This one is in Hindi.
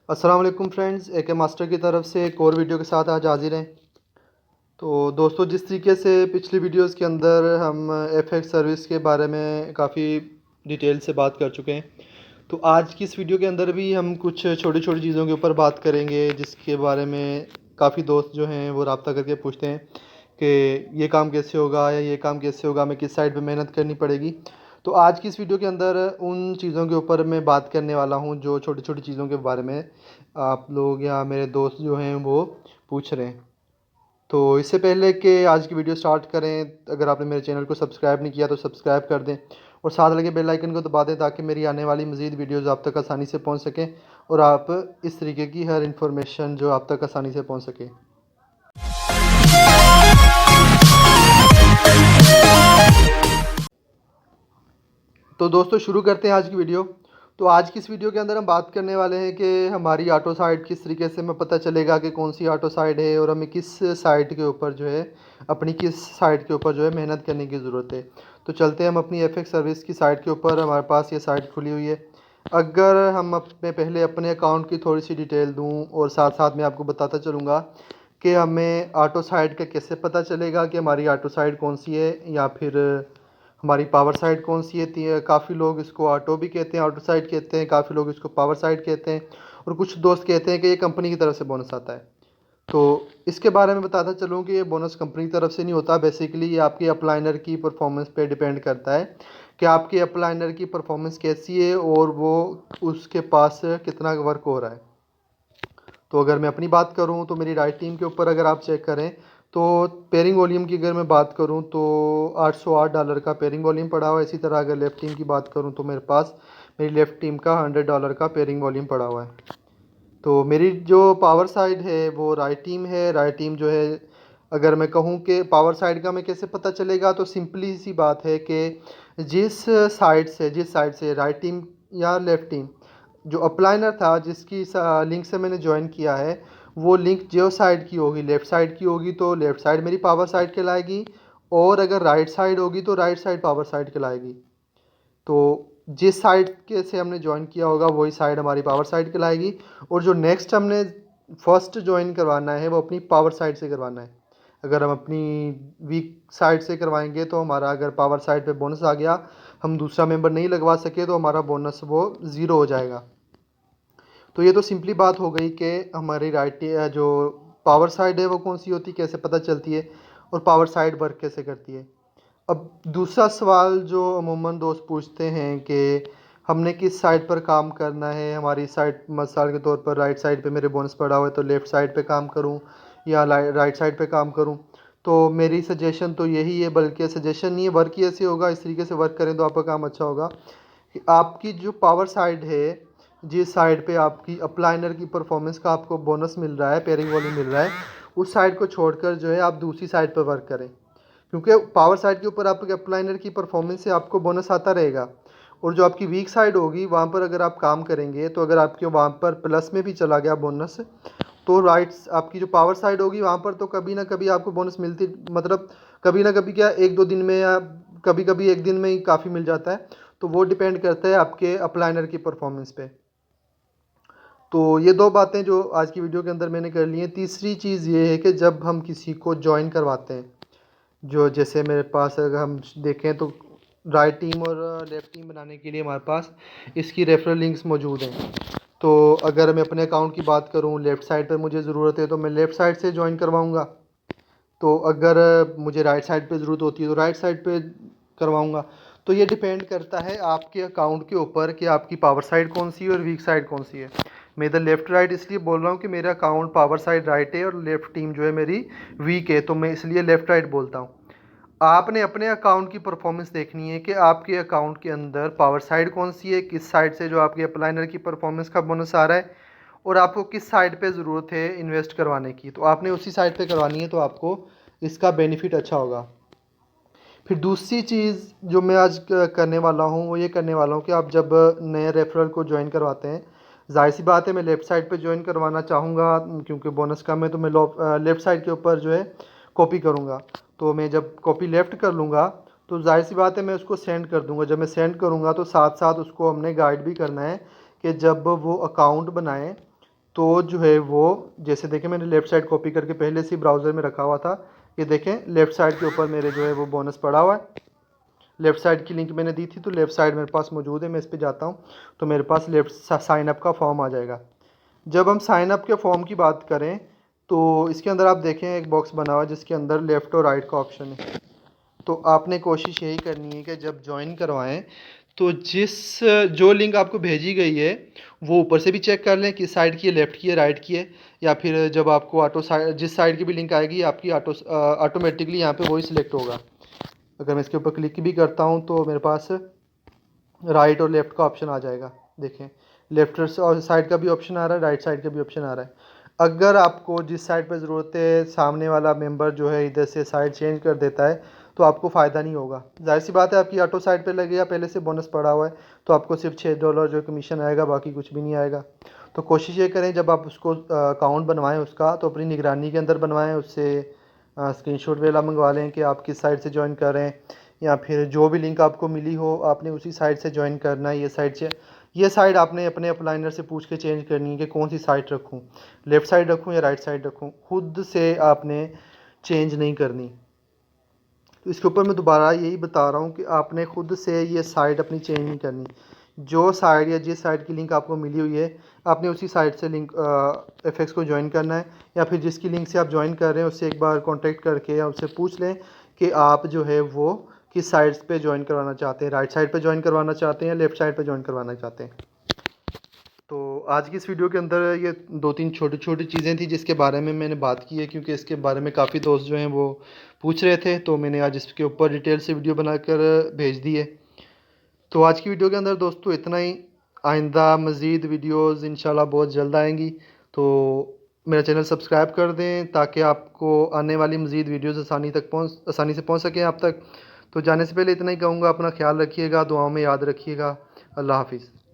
अस्सलाम वालेकुम फ्रेंड्स, AK मास्टर की तरफ से एक और वीडियो के साथ आज हाजिर हैं। तो दोस्तों, जिस तरीके से पिछली वीडियोस के अंदर हम FX सर्विस के बारे में काफ़ी डिटेल से बात कर चुके हैं, तो आज की इस वीडियो के अंदर भी हम कुछ छोटी छोटी चीज़ों के ऊपर बात करेंगे जिसके बारे में काफ़ी दोस्त जो हैं वो रब्ता करके पूछते हैं कि ये काम कैसे होगा या ये काम कैसे होगा, हमें किस साइड पे मेहनत करनी पड़ेगी। तो आज की इस वीडियो के अंदर उन चीज़ों के ऊपर मैं बात करने वाला हूँ जो छोटी छोटी चीज़ों के बारे में आप लोग या मेरे दोस्त जो हैं वो पूछ रहे हैं। तो इससे पहले कि आज की वीडियो स्टार्ट करें, अगर आपने मेरे चैनल को सब्सक्राइब नहीं किया तो सब्सक्राइब कर दें और साथ लगे बेल आइकन को दबा दें ताकि मेरी आने वाली मज़ीद वीडियोज़ आप तक आसानी से पहुंच सकें और आप इस तरीके की हर इन्फॉर्मेशन जो आप तक आसानी से पहुंच सके। तो दोस्तों, शुरू करते हैं आज की वीडियो। तो आज की इस वीडियो के अंदर हम बात करने वाले हैं कि हमारी ऑटो साइट किस तरीके से हमें पता चलेगा कि कौन सी ऑटो साइट है और हमें किस साइट के ऊपर जो है अपनी किस साइट के ऊपर जो है मेहनत करने की ज़रूरत है। तो चलते हैं हम अपनी FX सर्विस की साइट के ऊपर। हमारे पास ये साइट खुली हुई है। अगर हम अपने पहले अपने अकाउंट की थोड़ी सी डिटेल दूँ और साथ साथ मैं आपको बताता चलूँगा कि हमें ऑटो साइट का कैसे पता चलेगा कि हमारी ऑटो साइट कौन सी है या फिर हमारी पावर साइड कौन सी है। काफ़ी लोग इसको ऑटो भी कहते हैं, ऑटो साइड कहते हैं, काफ़ी लोग इसको पावर साइड कहते हैं और कुछ दोस्त कहते हैं कि ये कंपनी की तरफ से बोनस आता है। तो इसके बारे में बताता चलूँ कि ये बोनस कंपनी की तरफ से नहीं होता। बेसिकली ये आपकी अपलाइनर की परफॉर्मेंस पे डिपेंड करता है कि आपके अपलाइनर की परफॉर्मेंस कैसी है और वो उसके पास कितना वर्क हो रहा है। तो अगर मैं अपनी बात करूं तो मेरी राइट टीम के ऊपर अगर आप चेक करें तो पेयरिंग वॉल्यूम की अगर मैं बात करूं तो $808 का पेयरिंग वॉल्यूम पड़ा हुआ है। इसी तरह अगर लेफ़्ट टीम की बात करूं तो मेरे पास मेरी लेफ़्ट टीम का $100 का पेयरिंग वॉल्यूम पड़ा हुआ है। तो मेरी जो पावर साइड है वो राइट टीम है। राइट टीम जो है, अगर मैं कहूँ कि पावर साइड का हमें कैसे पता चलेगा, तो सिंपली सी बात है कि जिस साइड से राइट टीम या लेफ़्ट टीम जो अपलाइनर था जिसकी लिंक से मैंने ज्वाइन किया है, वो लिंक जो साइड की होगी लेफ़्ट साइड की होगी तो लेफ़्ट साइड मेरी पावर साइड कहलाएगी और अगर राइट साइड होगी तो राइट साइड पावर साइड कहलाएगी। तो जिस साइड के से हमने ज्वाइन किया होगा वही साइड हमारी पावर साइड कहलाएगी और जो नेक्स्ट हमने फर्स्ट ज्वाइन करवाना है वो अपनी पावर साइड से करवाना है। अगर हम अपनी वीक साइड से करवाएंगे तो हमारा अगर पावर साइड पे बोनस आ गया, हम दूसरा मेंबर नहीं लगवा सके तो हमारा बोनस वो ज़ीरो हो जाएगा। तो ये तो सिंपली बात हो गई कि हमारी राइट जो पावर साइड है वो कौन सी होती है, कैसे पता चलती है और पावर साइड वर्क कैसे करती है। अब दूसरा सवाल जो अमूमन दोस्त पूछते हैं कि हमने किस साइड पर काम करना है। हमारी साइड मिसाल के तौर पर राइट साइड पे मेरे बोनस पड़ा हुआ है तो लेफ़्ट साइड पे काम करूं या राइट साइड पे काम करूं। तो मेरी सजेशन तो यही है, बल्कि सजेशन नहीं है, वर्क ही ऐसे होगा। इस तरीके से वर्क करें तो आपका काम अच्छा होगा कि आपकी जो पावर साइड है, जिस साइड पे आपकी अपलाइनर की परफॉर्मेंस का आपको बोनस मिल रहा है, पेयरिंग वॉल्यूम मिल रहा है, उस साइड को छोड़कर जो है आप दूसरी साइड पर वर्क करें। क्योंकि पावर साइड के ऊपर आपके अपलाइनर की परफॉर्मेंस से आपको बोनस आता रहेगा और जो आपकी वीक साइड होगी वहाँ पर अगर आप काम करेंगे तो अगर आपके वहाँ पर प्लस में भी चला गया बोनस, तो राइट्स आपकी जो पावर साइड होगी वहाँ पर तो कभी ना कभी आपको बोनस मिलती, मतलब कभी ना कभी क्या, एक दो दिन में या कभी कभी एक दिन में ही काफ़ी मिल जाता है। तो वो डिपेंड करता है आपके अपलाइनर की परफॉर्मेंस पे। तो ये दो बातें जो आज की वीडियो के अंदर मैंने कर ली हैं। तीसरी चीज़ ये है कि जब हम किसी को ज्वाइन करवाते हैं, जो जैसे मेरे पास अगर हम देखें तो राइट टीम और लेफ़्ट टीम बनाने के लिए हमारे पास इसकी रेफरल लिंक्स मौजूद हैं। तो अगर मैं अपने अकाउंट की बात करूं, लेफ़्ट साइड पर मुझे ज़रूरत है तो मैं लेफ़्ट साइड से ज्वाइन करवाऊंगा। तो अगर मुझे राइट साइड पे ज़रूरत होती है तो राइट साइड पे करवाऊंगा। तो ये डिपेंड करता है आपके अकाउंट के ऊपर कि आपकी पावर साइड कौन सी है और वीक साइड कौन सी है। मैं इधर लेफ़्ट राइट इसलिए बोल रहा हूँ कि मेरा अकाउंट पावर साइड राइट है और लेफ़्ट टीम जो है मेरी वीक है, तो मैं इसलिए लेफ़्ट राइट बोलता हूँ। आपने अपने अकाउंट की परफॉर्मेंस देखनी है कि आपके अकाउंट के अंदर पावर साइड कौन सी है, किस साइड से जो आपके अपलाइनर की परफॉर्मेंस का बोनस आ रहा है और आपको किस साइड पे ज़रूरत है इन्वेस्ट करवाने की, तो आपने उसी साइड पे करवानी है तो आपको इसका बेनिफिट अच्छा होगा। फिर दूसरी चीज़ जो मैं आज करने वाला हूँ वो ये करने वाला हूँ कि आप जब नए रेफरल को ज्वाइन करवाते हैं, जाहिर सी बात है मैं लेफ़्ट साइड पे ज्वाइन करवाना चाहूँगा क्योंकि बोनस कम है, तो मैं लेफ़्ट साइड के ऊपर जो है कॉपी करूँगा। तो मैं जब कॉपी लेफ़्ट कर लूँगा तो जाहिर सी बात है मैं उसको सेंड कर दूँगा। जब मैं सेंड करूँगा तो साथ साथ उसको हमने गाइड भी करना है कि जब वो अकाउंट बनाए तो जो है वो जैसे देखें मैंने लेफ़्ट साइड कॉपी करके पहले से ब्राउज़र में रखा हुआ था। ये देखें लेफ़्ट साइड के ऊपर मेरे जो है वो बोनस पड़ा हुआ है। लेफ़्ट साइड की लिंक मैंने दी थी तो लेफ़्ट साइड मेरे पास मौजूद है। मैं इस पे जाता हूँ तो मेरे पास लेफ़्ट साइन अप का फॉर्म आ जाएगा। जब हम साइन अप के फॉर्म की बात करें तो इसके अंदर आप देखें एक बॉक्स बना हुआ है जिसके अंदर लेफ़्ट और राइट का ऑप्शन है। तो आपने कोशिश यही करनी है कि जब ज्वाइन करवाएं तो जो लिंक आपको भेजी गई है वो ऊपर से भी चेक कर लें किस साइड की है, लेफ़्ट की है, राइट की है, या फिर जब आपको ऑटो साइड जिस साइड की भी लिंक आएगी आपकी ऑटोमेटिकली यहाँ पे वही सिलेक्ट होगा। अगर मैं इसके ऊपर क्लिक भी करता हूँ तो मेरे पास राइट और लेफ़्ट का ऑप्शन आ जाएगा। देखें लेफ़्ट और साइड का भी ऑप्शन आ रहा है, राइट साइड का भी ऑप्शन आ रहा है। अगर आपको जिस साइड पर ज़रूरत है सामने वाला मेंबर जो है इधर से साइड चेंज कर देता है तो आपको फ़ायदा नहीं होगा। ज़ाहिर सी बात है आपकी ऑटो साइड पे लगेगा, पहले से बोनस पड़ा हुआ है तो आपको सिर्फ $6 जो कमीशन आएगा, बाकी कुछ भी नहीं आएगा। तो कोशिश ये करें जब आप उसको अकाउंट बनवाएं उसका तो अपनी निगरानी के अंदर बनवाएं, उससे स्क्रीनशॉट वगैरह मंगवा लें कि आप किस साइड से ज्वाइन कर रहे हैं, या फिर जो भी लिंक आपको मिली हो आपने उसी साइट से ज्वाइन करना है। ये साइट आपने अपने अपलाइनर से पूछ के चेंज करनी है कि कौन सी साइट रखूँ, लेफ़्ट साइड रखूँ या राइट साइड रखूँ। खुद से आपने चेंज नहीं करनी। तो इसके ऊपर मैं दोबारा यही बता रहा हूँ कि आपने खुद से ये साइट अपनी चेंज नहीं करनी। जो साइट या जिस साइट की लिंक आपको मिली हुई है आपने उसी साइट से लिंक एफएक्स को ज्वाइन करना है, या फिर जिसकी लिंक से आप ज्वाइन कर रहे हैं उससे एक बार कांटेक्ट करके या उससे पूछ लें कि आप जो है वो किस साइड्स पे ज्वाइन करवाना चाहते हैं, राइट साइड पे ज्वाइन करवाना चाहते हैं या लेफ़्ट साइड पे ज्वाइन करवाना चाहते हैं। तो आज की इस वीडियो के अंदर ये 2-3 छोटी-छोटी चीज़ें थी जिसके बारे में मैंने बात की है, क्योंकि इसके बारे में काफ़ी दोस्त जो हैं वो पूछ रहे थे तो मैंने आज इसके ऊपर डिटेल से वीडियो बनाकर भेज दी है। तो आज की वीडियो के अंदर दोस्तों इतना ही। आइंदा मज़ीद वीडियोज़ इंशाल्लाह बहुत जल्द आएंगी, तो मेरा चैनल सब्सक्राइब कर दें ताकि आपको आने वाली मज़ीद वीडियोज़ आसानी से पहुंच सकें आप तक। तो जाने से पहले इतना ही कहूँगा, अपना ख्याल रखिएगा, दुआओं में याद रखिएगा। अल्लाह हाफ़िज़।